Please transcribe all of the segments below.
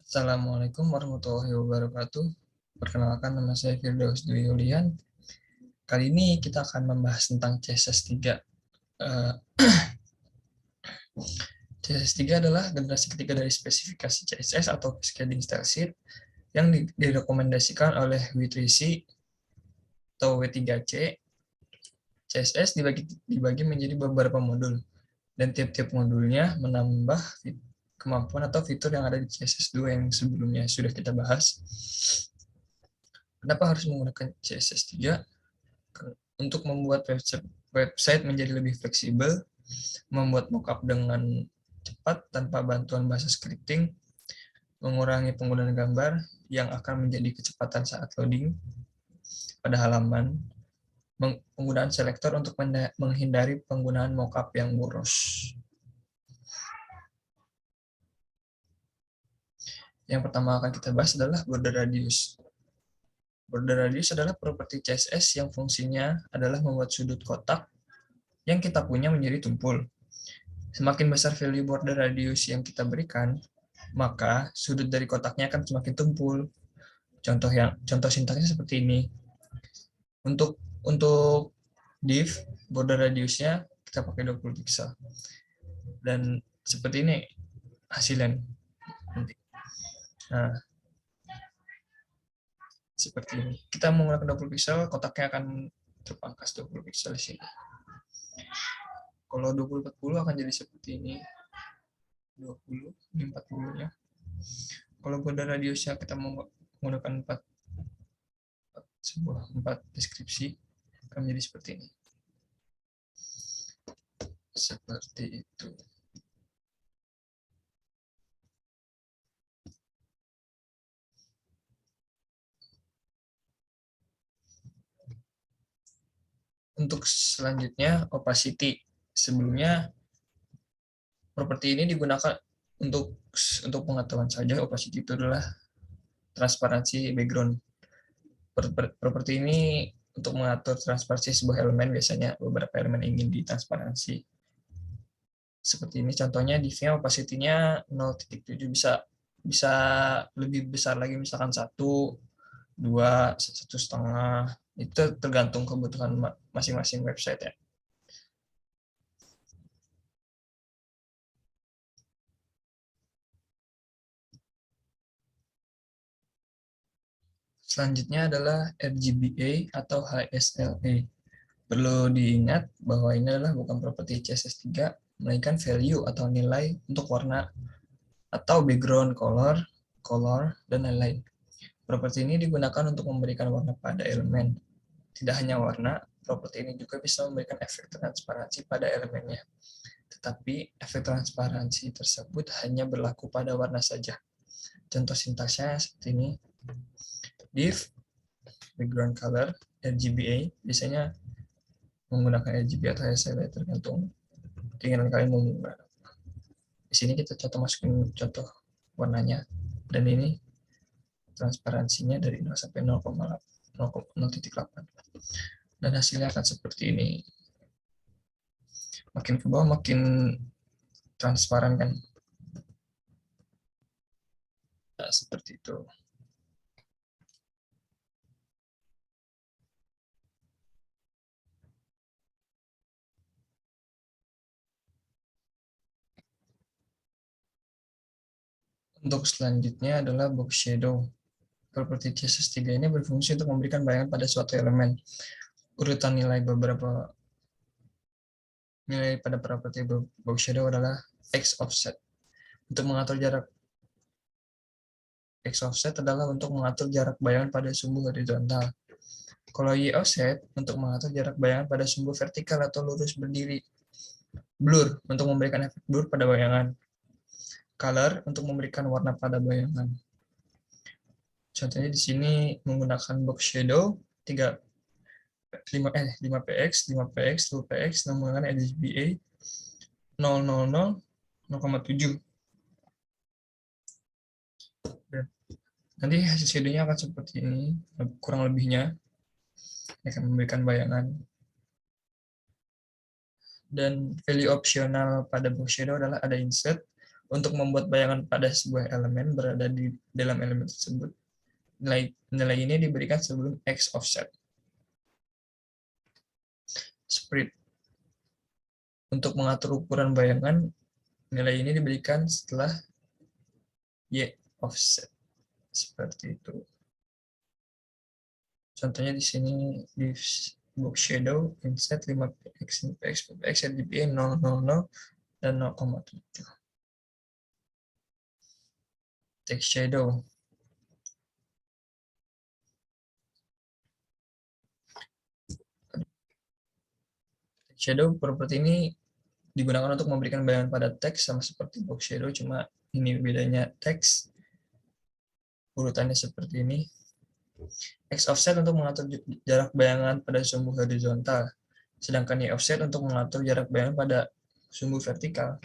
Assalamualaikum warahmatullahi wabarakatuh. Perkenalkan, nama saya Firdaus Dwi Yulian. Kali ini kita akan membahas tentang CSS3. CSS3 adalah generasi ketiga dari spesifikasi CSS atau Cascading Style Sheet yang direkomendasikan oleh W3C atau W3C. CSS dibagi menjadi beberapa modul, dan tiap-tiap modulnya menambah kemampuan atau fitur yang ada di CSS2 yang sebelumnya sudah kita bahas. Kenapa harus menggunakan CSS3? Untuk membuat website menjadi lebih fleksibel, membuat mockup dengan cepat tanpa bantuan bahasa scripting, mengurangi penggunaan gambar yang akan menjadi kecepatan saat loading pada halaman, penggunaan selektor untuk menghindari penggunaan mockup yang boros. Yang pertama akan kita bahas adalah border radius. Border radius adalah properti CSS yang fungsinya adalah membuat sudut kotak yang kita punya menjadi tumpul. Semakin besar value border radius yang kita berikan, maka sudut dari kotaknya akan semakin tumpul. Contoh sintaksnya seperti ini. Untuk div, border radiusnya kita pakai 20 pixel. Dan seperti ini hasilnya. Nah, seperti ini. Kita menggunakan 20 pixel, kotaknya akan terpangkas 20 pixel di sini. Kalau 20-40 akan jadi seperti ini. 20, ini 40-nya. Kalau border radiusnya kita menggunakan 4 deskripsi, akan menjadi seperti ini. Seperti itu. Untuk selanjutnya, opacity. Sebelumnya, properti ini digunakan untuk pengetahuan saja. Opacity itu adalah transparansi background. Properti ini untuk mengatur transparansi sebuah elemen, biasanya beberapa elemen ingin ditransparansi. Seperti ini contohnya, div-nya opacity-nya 0.7, bisa lebih besar lagi, misalkan 1, 2, 1,5. Itu tergantung kebutuhan masing-masing website ya. Selanjutnya adalah RGBA atau HSLA. Perlu diingat bahwa ini adalah bukan properti CSS3, melainkan value atau nilai untuk warna atau background color, dan lain-lain. Properti ini digunakan untuk memberikan warna pada elemen. Tidak hanya warna, properti ini juga bisa memberikan efek transparansi pada elemennya. Tetapi efek transparansi tersebut hanya berlaku pada warna saja. Contoh sintaksnya seperti ini. Div, background color, RGBA, biasanya menggunakan RGB atau HSL, tergantung keinginan kalian mau menggunakan. Di sini kita masukin contoh warnanya, dan ini transparansinya dari 0 sampai 0,8, dan hasilnya akan seperti ini. Makin ke bawah makin transparan kan. Nah, seperti itu. Untuk selanjutnya adalah box shadow. Properti CSS3 ini berfungsi untuk memberikan bayangan pada suatu elemen. Urutan nilai pada properti box shadow adalah X offset. Untuk mengatur jarak X offset adalah untuk mengatur jarak bayangan pada sumbu horizontal. Kalau Y offset untuk mengatur jarak bayangan pada sumbu vertikal atau lurus berdiri. Blur untuk memberikan efek blur pada bayangan. Color untuk memberikan warna pada bayangan. Contohnya di sini menggunakan box shadow 5px, 5px, 10px, menggunakan RGBA 000, 0,7. Nanti hasil shadownya akan seperti ini, kurang lebihnya akan memberikan bayangan. Dan value opsional pada box shadow adalah ada insert, Untuk membuat bayangan pada sebuah elemen berada di dalam elemen tersebut, nilai ini diberikan sebelum X offset. Spread. Untuk mengatur ukuran bayangan, nilai ini diberikan setelah Y offset. Seperti itu. Contohnya di sini di box shadow, inset 5px, 5px, 5px, RGBA 000 dan 0,7. Text shadow. Shadow property ini digunakan untuk memberikan bayangan pada teks sama seperti box shadow, cuma ini bedanya teks urutannya seperti ini. X offset untuk mengatur jarak bayangan pada sumbu horizontal, sedangkan Y offset untuk mengatur jarak bayangan pada sumbu vertikal.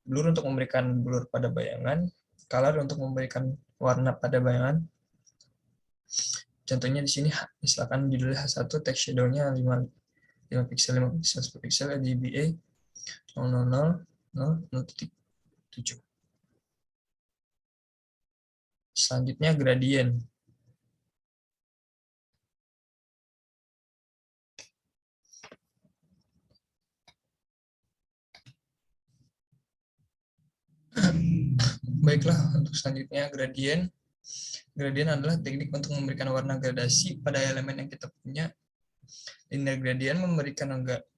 Blur untuk memberikan blur pada bayangan, color untuk memberikan warna pada bayangan. Contohnya di sini misalkan judulnya H1, text shadow-nya 5 pixel, 5 pixel, 10 pixel, RGBA 0,0,0,7. Selanjutnya gradient. Baiklah, untuk selanjutnya gradient. Gradient adalah teknik untuk memberikan warna gradasi pada elemen yang kita punya. Linear gradient memberikan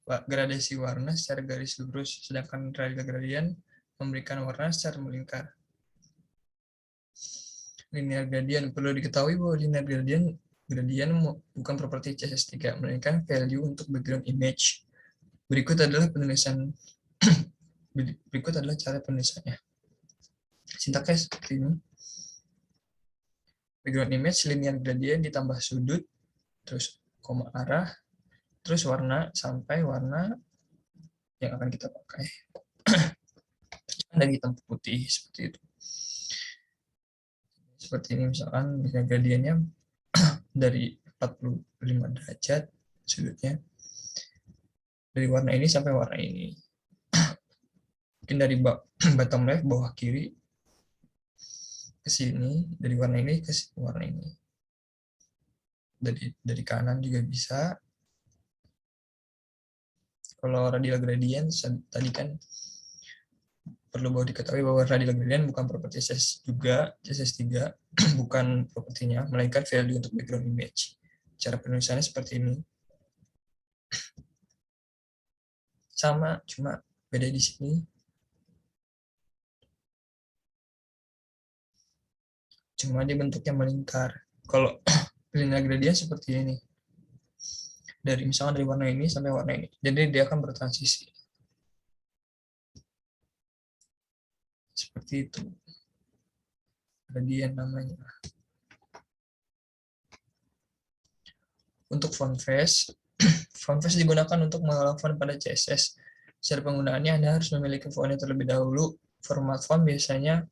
gradasi warna secara garis lurus, sedangkan radial gradient memberikan warna secara melingkar. Linear gradient, perlu diketahui bahwa linear gradient bukan properti CSS3, melainkan value untuk background image. Berikut adalah cara penulisannya. Sintaksnya seperti ini. Background image linear gradient ditambah sudut, terus koma arah, terus warna sampai warna yang akan kita pakai. Dan hitam putih seperti itu. Seperti ini misalkan linear gradientnya dari 45 derajat sudutnya. Dari warna ini sampai warna ini. Mungkin dari bottom left bawah kiri ke sini, dari warna ini ke warna ini. Dari kanan juga bisa. Kalau radial gradient tadi kan perlu diketahui bahwa radial gradient bukan properti CSS juga, CSS3 bukan propertinya, melainkan value untuk background image. Cara penulisannya seperti ini. Sama, cuma beda di sini. Cuma dia bentuknya melingkar. Kalau linear gradient seperti ini. Misalnya dari warna ini sampai warna ini. Jadi dia akan bertransisi. Seperti itu. Gradient namanya. Untuk font face digunakan untuk mengolah font pada CSS. Secara penggunaannya Anda harus memiliki fontnya terlebih dahulu. Format font biasanya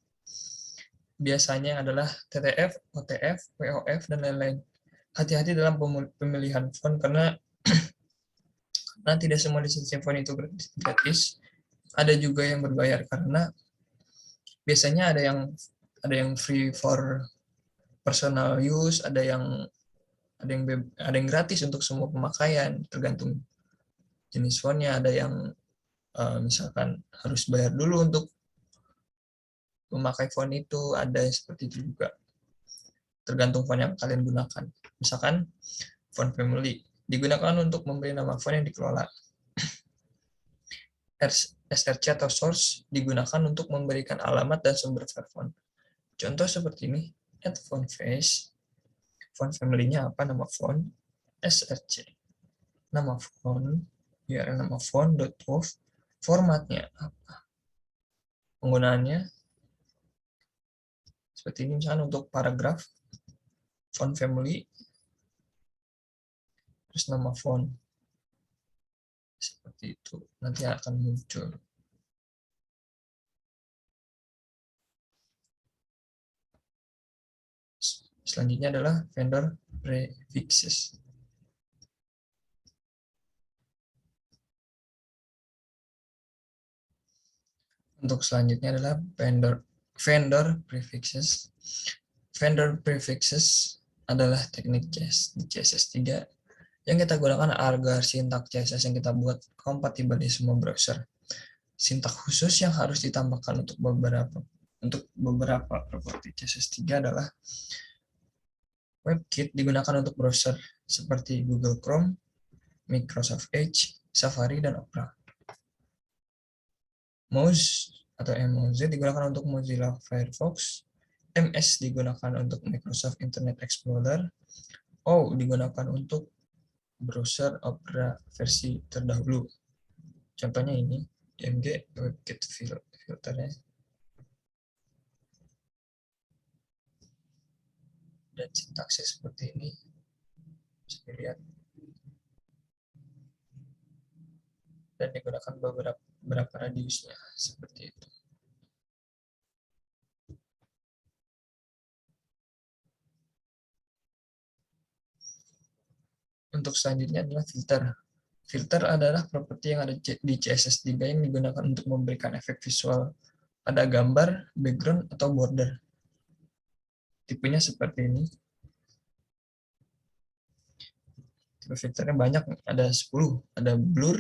adalah TTF, OTF, WOF, dan lain-lain. Hati-hati dalam pemilihan font karena tidak semua lisensi font itu gratis. Ada juga yang berbayar karena biasanya ada yang free for personal use, ada yang gratis untuk semua pemakaian, tergantung jenis fontnya. Ada yang misalkan harus bayar dulu untuk memakai font itu, ada yang seperti itu juga. Tergantung font yang kalian gunakan. Misalkan font family digunakan untuk memberi nama font yang dikelola. SRC atau source digunakan untuk memberikan alamat dan sumber file font. Contoh seperti ini, add font face. Font family-nya apa? Nama font. SRC. Nama font. URL nama font. .wov. Formatnya apa? Penggunaannya seperti ini, misalnya untuk paragraf, font family, terus nama font. Seperti itu. Nanti akan muncul. Selanjutnya adalah vendor prefixes. Untuk selanjutnya adalah vendor prefixes. Vendor prefixes adalah teknik di CSS3 yang kita gunakan agar sintak CSS yang kita buat kompatibel di semua browser. Sintak khusus yang harus ditambahkan untuk beberapa properti CSS3 adalah WebKit digunakan untuk browser seperti Google Chrome, Microsoft Edge, Safari, dan Opera. Moz atau MOZ digunakan untuk Mozilla Firefox, MS digunakan untuk Microsoft Internet Explorer, O digunakan untuk browser Opera versi terdahulu. Contohnya ini, IMG WebKit filternya. Dan sintaksnya seperti ini. Bisa dilihat. Dan digunakan beberapa radiusnya seperti itu. Untuk selanjutnya adalah filter. Filter adalah properti yang ada di CSS3 yang digunakan untuk memberikan efek visual pada gambar, background, atau border. Tipenya seperti ini. Tipe filternya banyak, ada 10. Ada blur,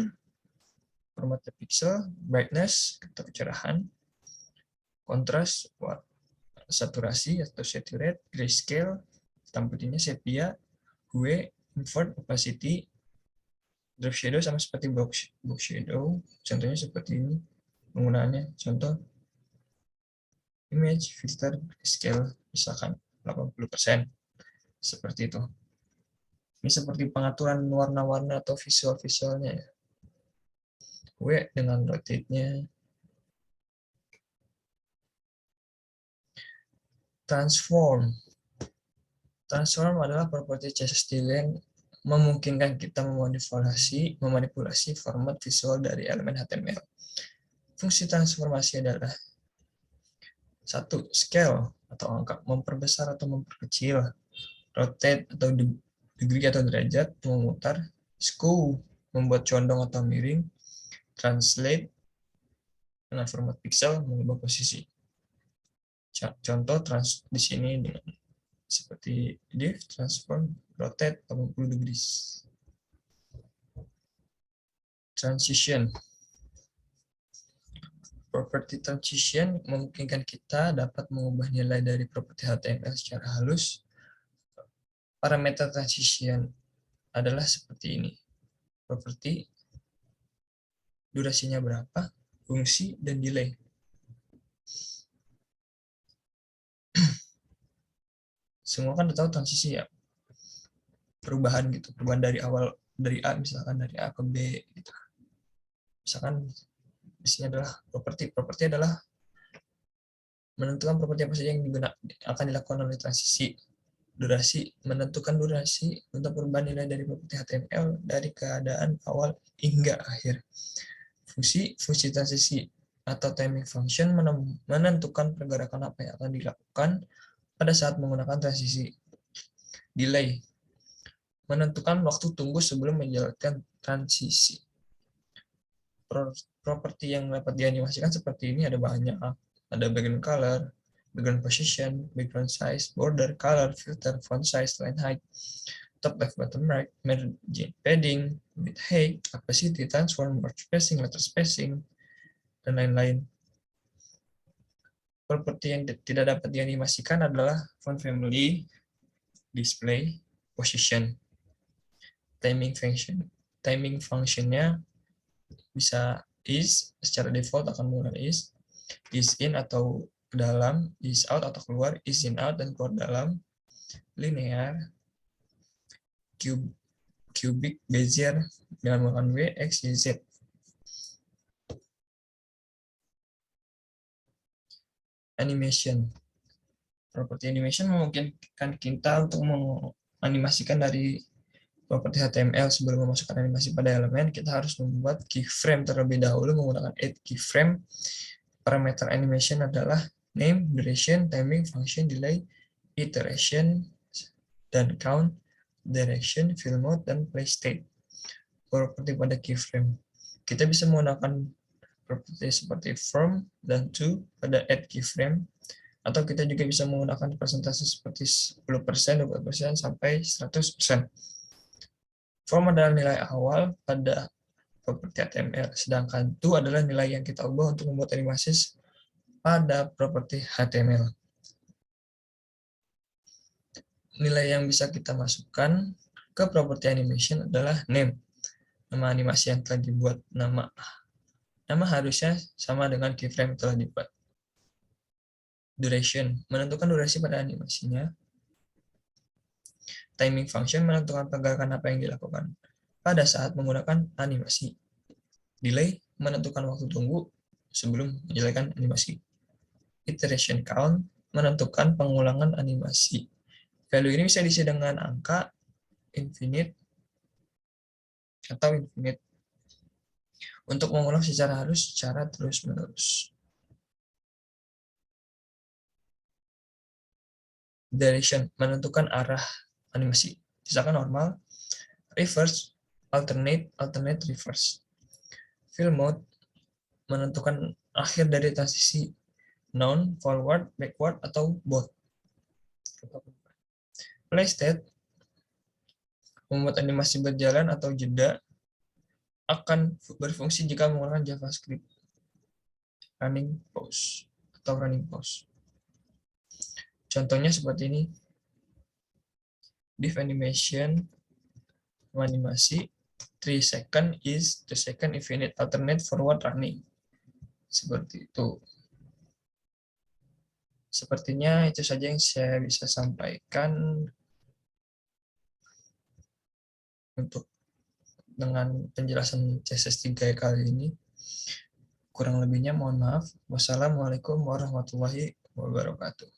format pixel, brightness, atau kecerahan, kontras, saturasi atau saturate, grayscale, hitam putihnya sepia, hue, invert, opacity, drop shadow sama seperti box shadow. Contohnya seperti ini penggunaannya. Contoh image filter scale misalkan 80%. Seperti itu. Ini seperti pengaturan warna-warna atau visual-visualnya ya. W dengan rotate-nya. Transform. Transform adalah properti CSS3 yang memungkinkan kita memanipulasi format visual dari elemen HTML. Fungsi transformasi adalah 1. Scale atau angka, memperbesar atau memperkecil. Rotate atau degree atau derajat, memutar. Skew, membuat condong atau miring. Translate, dengan format pixel, mengubah posisi. Contoh di sini dengan seperti div, transform, rotate 80 degrees. Transition. Property transition memungkinkan kita dapat mengubah nilai dari properti HTML secara halus. Parameter transition adalah seperti ini. Properti, durasinya berapa, fungsi, dan delay. Semua kan udah tahu transisi ya. Perubahan gitu, perubahan dari awal, dari A misalkan dari A ke B gitu. Misalkan di sini adalah properti. Properti adalah menentukan properti apa saja yang akan dilakukan oleh transisi. Durasi, menentukan durasi untuk perubahan nilai dari properti HTML dari keadaan awal hingga akhir. Fungsi transisi atau timing function menentukan pergerakan apa yang akan dilakukan pada saat menggunakan transisi. Delay, menentukan waktu tunggu sebelum menjalankan transisi. Properti yang dapat dianimasikan seperti ini ada banyak. Ada background color, background position, background size, border, color, filter, font size, line height, top left, bottom right, margin, padding, width height, opacity, transform, word spacing, letter spacing, dan lain-lain. Properti yang tidak dapat dianimasikan adalah font family, display, position, timing function. Timing functionnya bisa is, secara default akan menggunakan is in atau ke dalam, is out atau keluar, is in out dan keluar dalam, linear, cubic, bezier dengan menggunakan w, x, y, z. Animation. Properti animation memungkinkan kita untuk menganimasikan dari properti HTML. Sebelum memasukkan animasi pada elemen, kita harus membuat keyframe terlebih dahulu menggunakan add keyframe. Parameter animation adalah name, duration, timing, function, delay, iteration, dan count, direction, fill mode, dan play state. Properti pada keyframe. Kita bisa menggunakan properti seperti from dan to pada add keyframe, atau kita juga bisa menggunakan persentase seperti 10%, 20%, sampai 100%. From adalah nilai awal pada properti HTML, sedangkan to adalah nilai yang kita ubah untuk membuat animasi pada properti HTML. Nilai yang bisa kita masukkan ke properti animation adalah name, nama animasi yang telah dibuat. Nama harusnya sama dengan keyframe yang telah dibuat. Duration, menentukan durasi pada animasinya. Timing function, menentukan pergerakan apa yang dilakukan pada saat menggunakan animasi. Delay, menentukan waktu tunggu sebelum menjalankan animasi. Iteration count, menentukan pengulangan animasi. Value ini bisa diisi dengan angka, infinite, atau infinite, untuk mengulang secara halus secara terus-menerus. Direction, menentukan arah animasi. Misalkan normal, reverse, alternate, alternate reverse. Fill mode, menentukan akhir dari transisi non, forward, backward, atau both. Play state, membuat animasi berjalan atau jeda, akan berfungsi jika menggunakan JavaScript. Running pause atau running pause. Contohnya seperti ini. Div animation, animasi 3 second is 2 second infinite alternate forward running. Seperti itu. Sepertinya itu saja yang saya bisa sampaikan untuk dengan penjelasan CSS3 kali ini. Kurang lebihnya mohon maaf. Wassalamualaikum warahmatullahi wabarakatuh.